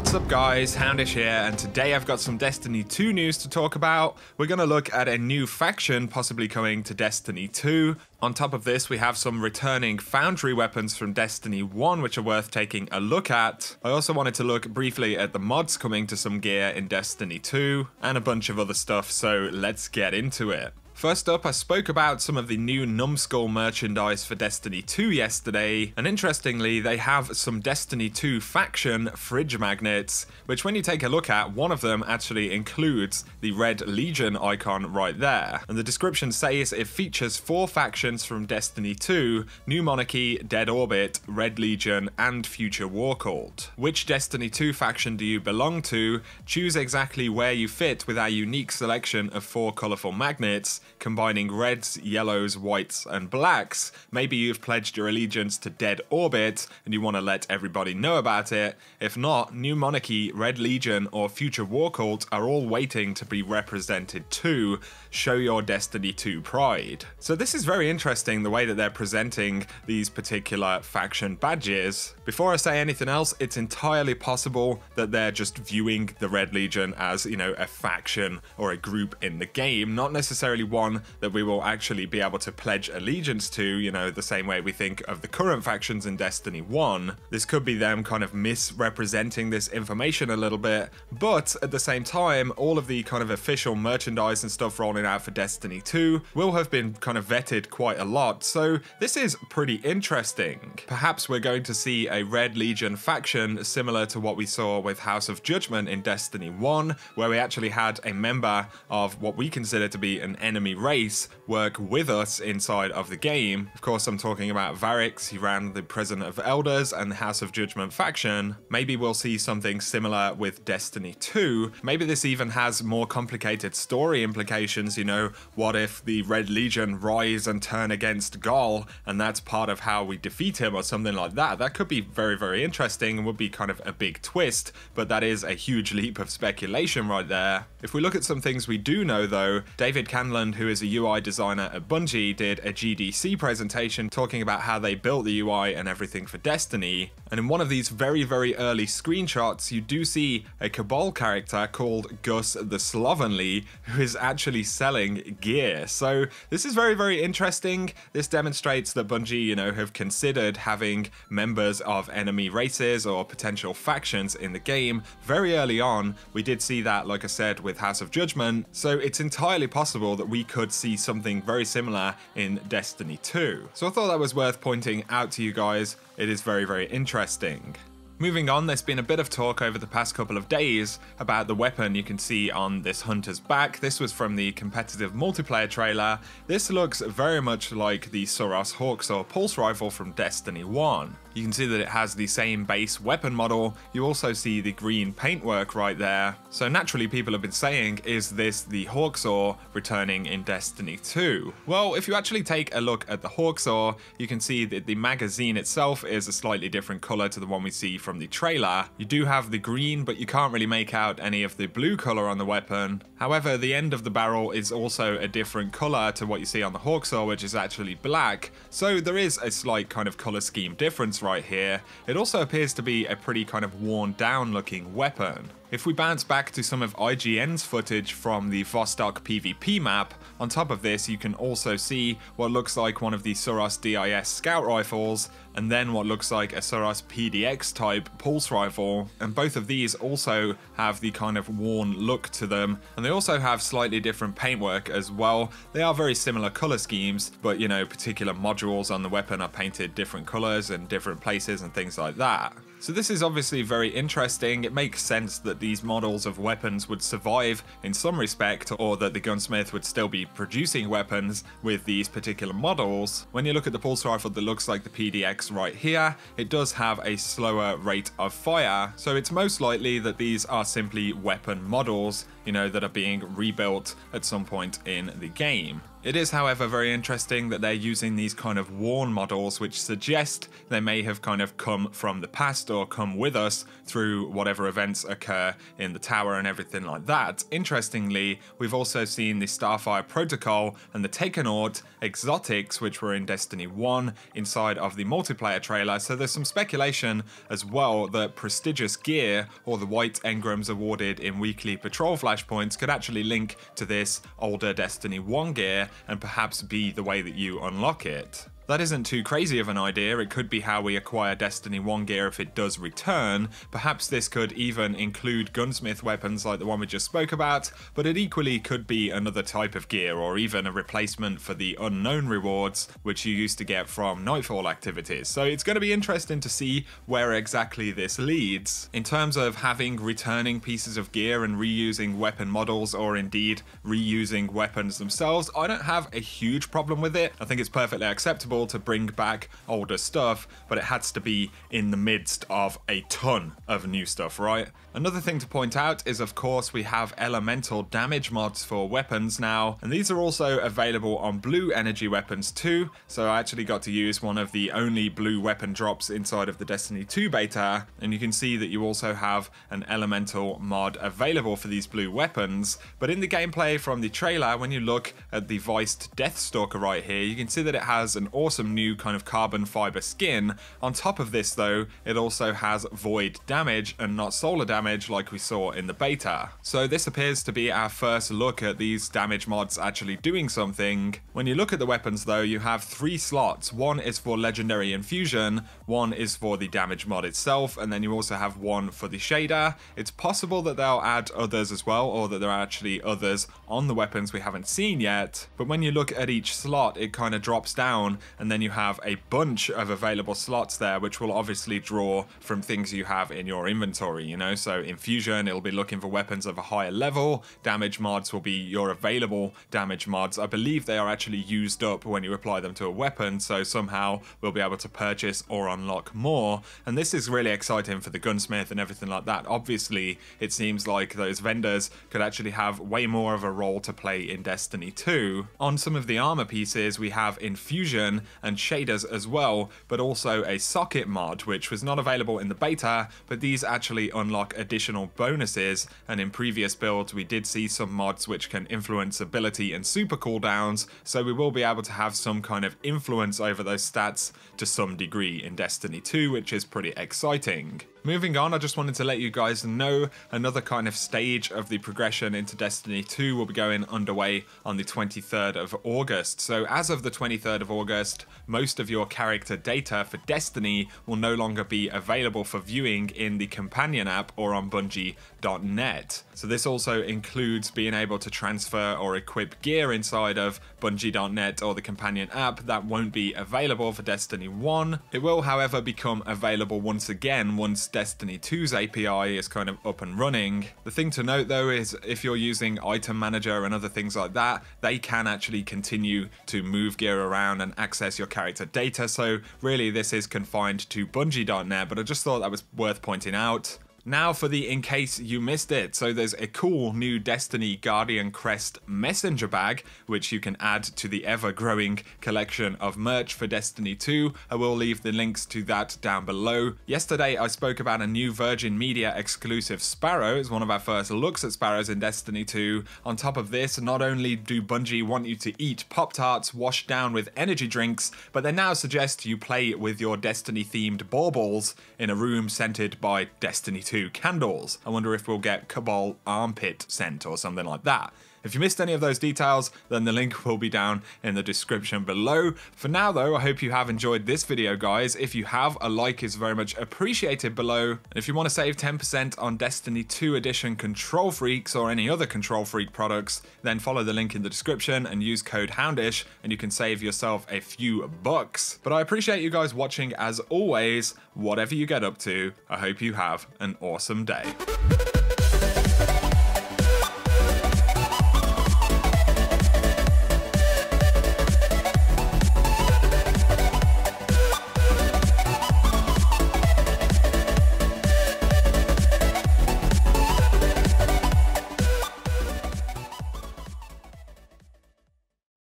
What's up guys, Houndish here, and today I've got some Destiny 2 news to talk about. We're going to look at a new faction possibly coming to Destiny 2. On top of this, we have some returning Foundry weapons from Destiny 1 which are worth taking a look at. I also wanted to look briefly at the mods coming to some gear in Destiny 2, and a bunch of other stuff, so let's get into it. First up, I spoke about some of the new Numbskull merchandise for Destiny 2 yesterday, and interestingly, they have some Destiny 2 faction fridge magnets, which when you take a look at, one of them actually includes the Red Legion icon right there. And the description says it features 4 factions from Destiny 2, New Monarchy, Dead Orbit, Red Legion, and Future War Cult. Which Destiny 2 faction do you belong to? Choose exactly where you fit with our unique selection of 4 colourful magnets, combining reds, yellows, whites, and blacks. Maybe you've pledged your allegiance to Dead Orbit and you want to let everybody know about it. If not, New Monarchy, Red Legion, or Future War Cult are all waiting to be represented too. Show your Destiny 2 pride. So this is very interesting, the way that they're presenting these particular faction badges. Before I say anything else, it's entirely possible that they're just viewing the Red Legion as, you know, a faction or a group in the game, not necessarily one that we will actually be able to pledge allegiance to, you know, the same way we think of the current factions in Destiny 1. This could be them kind of misrepresenting this information a little bit, but at the same time, all of the kind of official merchandise and stuff rolling out for Destiny 2 will have been kind of vetted quite a lot, so this is pretty interesting. Perhaps we're going to see a Red Legion faction similar to what we saw with House of Judgment in Destiny 1, where we actually had a member of what we consider to be an enemy race work with us inside of the game. Of course, I'm talking about Varix. He ran the Prison of Elders and the House of Judgment faction. Maybe we'll see something similar with Destiny 2. Maybe this even has more complicated story implications, you know, what if the Red Legion rise and turn against Gaul, and that's part of how we defeat him or something like that. That could be very, very interesting and would be kind of a big twist, but that is a huge leap of speculation right there. If we look at some things we do know though, David Canland, who is a UI designer at Bungie, did a GDC presentation talking about how they built the UI and everything for Destiny, and in one of these very, very early screenshots, you do see a Cabal character called Gus the Slovenly, who is actually selling gear. So this is very, very interesting. This demonstrates that Bungie, you know, have considered having members of enemy races or potential factions in the game very early on. We did see that, like I said, with House of Judgment, so it's entirely possible that we could see something very similar in Destiny 2. So I thought that was worth pointing out to you guys. It is very, very interesting. Moving on, there's been a bit of talk over the past couple of days about the weapon you can see on this hunter's back. This was from the competitive multiplayer trailer. This looks very much like the Soros Hawksaw pulse rifle from Destiny 1. You can see that it has the same base weapon model. You also see the green paintwork right there. So naturally people have been saying, is this the Hawksaw returning in Destiny 2? Well, if you actually take a look at the Hawksaw, you can see that the magazine itself is a slightly different color to the one we see from the trailer. You do have the green, but you can't really make out any of the blue color on the weapon. However, the end of the barrel is also a different color to what you see on the Hawksaw, which is actually black. So there is a slight kind of color scheme difference right here. It also appears to be a pretty kind of worn down looking weapon. If we bounce back to some of IGN's footage from the Vostok PvP map, on top of this you can also see what looks like one of the Soros DIS scout rifles, and then what looks like a Soros PDX type pulse rifle, and both of these also have the kind of worn look to them, and they also have slightly different paintwork as well. They are very similar color schemes, but you know, particular modules on the weapon are painted different colors and different places and things like that. So this is obviously very interesting. It makes sense that these models of weapons would survive in some respect, or that the gunsmith would still be producing weapons with these particular models. When you look at the pulse rifle that looks like the PDX right here, it does have a slower rate of fire, so it's most likely that these are simply weapon models, you know, that are being rebuilt at some point in the game. It is, however, very interesting that they're using these kind of worn models, which suggest they may have kind of come from the past or come with us through whatever events occur in the tower and everything like that. Interestingly, we've also seen the Starfire Protocol and the Takenaut exotics, which were in Destiny 1, inside of the multiplayer trailer, so there's some speculation as well that prestigious gear, or the white engrams awarded in weekly patrol flashpoints, could actually link to this older Destiny 1 gear and perhaps be the way that you unlock it. That isn't too crazy of an idea. It could be how we acquire Destiny 1 gear if it does return. Perhaps this could even include gunsmith weapons like the one we just spoke about, but it equally could be another type of gear, or even a replacement for the unknown rewards which you used to get from Nightfall activities. So it's going to be interesting to see where exactly this leads. In terms of having returning pieces of gear and reusing weapon models, or indeed reusing weapons themselves, I don't have a huge problem with it. I think it's perfectly acceptable to bring back older stuff, but it has to be in the midst of a ton of new stuff, right? Another thing to point out is, of course, we have elemental damage mods for weapons now, and these are also available on blue energy weapons too. So I actually got to use one of the only blue weapon drops inside of the Destiny 2 beta, and you can see that you also have an elemental mod available for these blue weapons. But in the gameplay from the trailer, when you look at the Viced Deathstalker right here, you can see that it has an awesome new kind of carbon fiber skin. On top of this though, it also has void damage and not solar damage like we saw in the beta. So this appears to be our first look at these damage mods actually doing something. When you look at the weapons though, you have 3 slots. One is for legendary infusion, one is for the damage mod itself, and then you also have one for the shader. It's possible that they'll add others as well, or that there are actually others on the weapons we haven't seen yet. But when you look at each slot, it kind of drops down, and then you have a bunch of available slots there, which will obviously draw from things you have in your inventory, you know. So infusion, it'll be looking for weapons of a higher level. Damage mods will be your available damage mods. I believe they are actually used up when you apply them to a weapon, so somehow we'll be able to purchase or unlock more. And this is really exciting for the gunsmith and everything like that. Obviously, it seems like those vendors could actually have way more of a role to play in Destiny 2. On some of the armor pieces, we have infusion and shaders as well, but also a socket mod, which was not available in the beta, but these actually unlock additional bonuses. And in previous builds, we did see some mods which can influence ability and super cooldowns, so we will be able to have some kind of influence over those stats to some degree in Destiny 2, which is pretty exciting. Moving on, I just wanted to let you guys know another kind of stage of the progression into Destiny 2 will be going underway on the 23rd of August. So as of the 23rd of August, most of your character data for Destiny will no longer be available for viewing in the companion app or on Bungie.net. So this also includes being able to transfer or equip gear inside of Bungie.net or the companion app. That won't be available for Destiny 1. It will, however, become available once again once Destiny 2's API is kind of up and running. The thing to note though is if you're using Item Manager and other things like that, they can actually continue to move gear around and access your character data. So really this is confined to Bungie.net, but I just thought that was worth pointing out. Now for the in case you missed it. So there's a cool new Destiny Guardian Crest messenger bag, which you can add to the ever-growing collection of merch for Destiny 2. I will leave the links to that down below. Yesterday I spoke about a new Virgin Media exclusive Sparrow. It's one of our first looks at Sparrows in Destiny 2. On top of this, not only do Bungie want you to eat Pop-Tarts washed down with energy drinks, but they now suggest you play with your Destiny-themed baubles in a room scented by Destiny 2 candles. I wonder if we'll get Cabal armpit scent or something like that. If you missed any of those details, then the link will be down in the description below. For now though, I hope you have enjoyed this video, guys. If you have, a like is very much appreciated below. And if you want to save 10% on Destiny 2 Edition Control Freaks or any other Control Freak products, then follow the link in the description and use code Houndish and you can save yourself a few bucks. But I appreciate you guys watching as always. Whatever you get up to, I hope you have an awesome day.